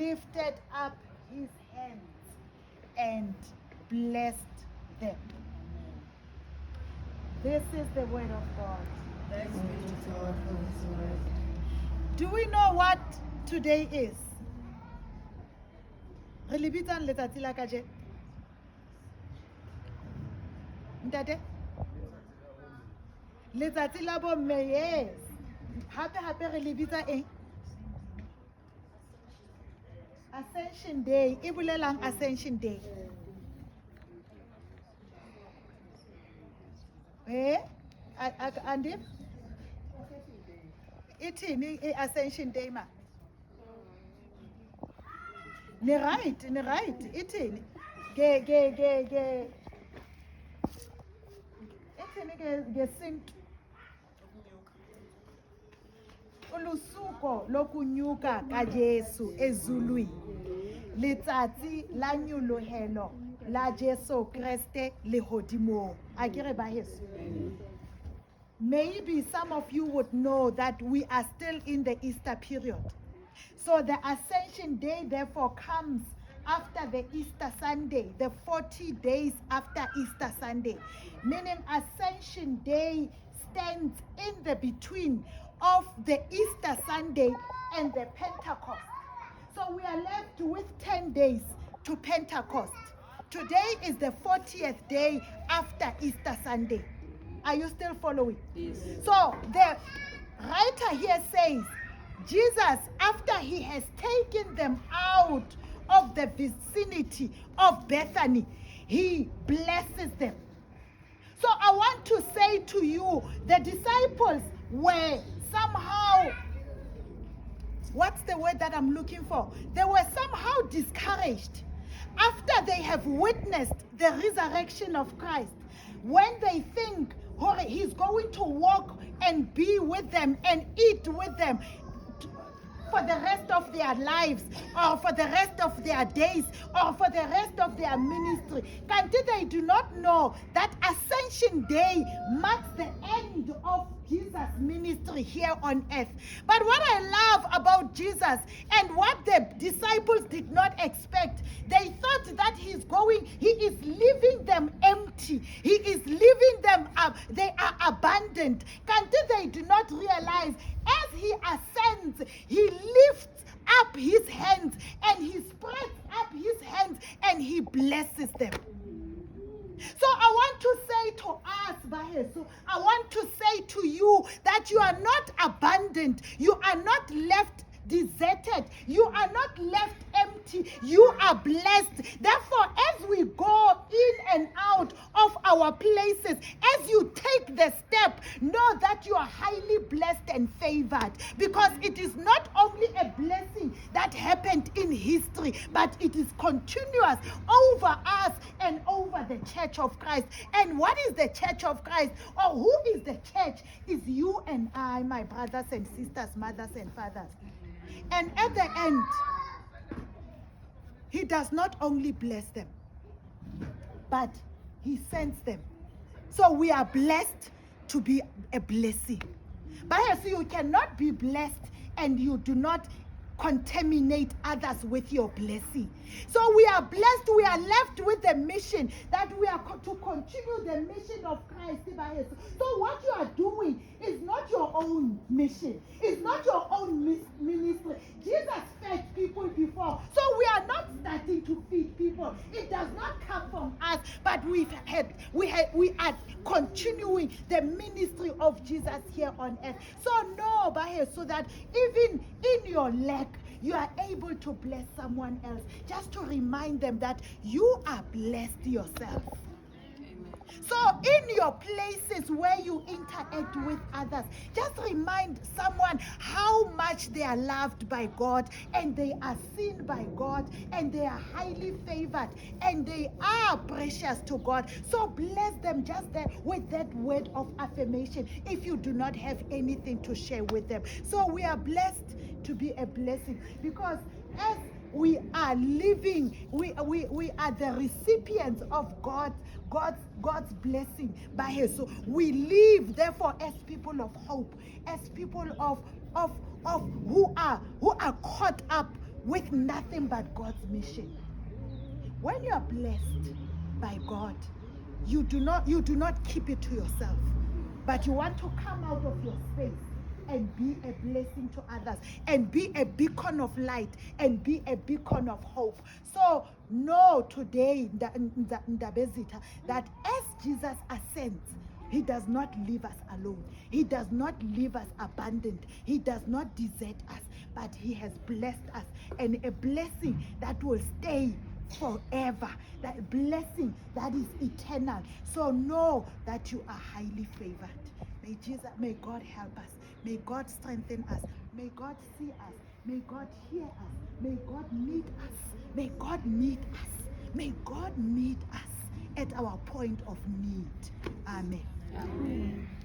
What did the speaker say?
lifted up his hands and blessed them. This is the word of God. Thanks be to God for his word. Do we know what today is? Re le bitsang letsatsi la kajeno? Ntate? Letsatsi la bomme, yes. Hape re le bitsa eng? Ascension Day. E bolelang Ascension Day. Andi? Ithini i-Ascension Day ma? Ni right. Ithini? Ithini ngesintu. Ulusuko lokunyuka kaJesu ezulwini. Letsatsi la nyolohelo la Jesu Kriste lehodimong. Akere ba heso. Maybe some of you would know that we are still in the Easter period. So the Ascension Day therefore comes after the Easter Sunday, the 40 days after Easter Sunday. Meaning Ascension Day stands in the between of the Easter Sunday and the Pentecost. So we are left with 10 days to Pentecost. Today is the 40th day after Easter Sunday. Are you still following? Yes. So the writer here says, Jesus, after he has taken them out of the vicinity of Bethany, he blesses them. So I want to say to you, the disciples were somehow, what's the word that I'm looking for? They were somehow discouraged after they have witnessed the resurrection of Christ. When they think, oh, he's going to walk and be with them and eat with them for the rest of their lives, or for the rest of their days, or for the rest of their ministry. They do not know that Ascension Day marks the end of Jesus' ministry here on earth. But what I love about Jesus and what the disciples did not expect, they thought that he is leaving them empty. He is leaving them up. They are abandoned. They do not realize as he ascends, he lifts up his hands and he spreads up his hands and he blesses them. So I want to say to us, Baheso, I want to say to you that you are not abandoned. You are not left deserted. You are not left empty. You are blessed. Therefore, as we go in and out of our places, as you take the step, know that you are highly blessed and favored, because it is not only a blessing that happened in history, but it is continuous over us and over the Church of Christ. And what is the Church of Christ? Or who is the church? Is you and I, my brothers and sisters, mothers and fathers. And at the end, he does not only bless them, but he sends them. So we are blessed to be a blessing. But so you cannot be blessed and you do not contaminate others with your blessing. So we are blessed, we are left with the mission that we are to continue the mission of Christ. So what you are doing is not your own mission. It's not your own ministry. Jesus fed people before. So we are not starting to feed people. It does not come from us, but we are continuing the ministry of Jesus here on earth. So know, so that even in your lack, you are able to bless someone else. Just to remind them that you are blessed yourself. So in your places where you interact with others, just remind someone how much they are loved by God and they are seen by God and they are highly favored and they are precious to God. So bless them just there with that word of affirmation if you do not have anything to share with them. So we are blessed to be a blessing, because as we are living, we are the recipients of God's blessing by her. So we live therefore as people of hope, as people of who are caught up with nothing but God's mission. When you are blessed by God, you do not keep it to yourself, but you want to come out of your space and be a blessing to others, and be a beacon of light, and be a beacon of hope. So know today, Ndabezitha, that as Jesus ascends, he does not leave us alone. He does not leave us abandoned. He does not desert us, but he has blessed us, and a blessing that will stay forever, that blessing that is eternal. So know that you are highly favored. May God help us. May God strengthen us. May God see us. May God hear us. May God meet us. May God meet us. May God meet us at our point of need. Amen. Amen.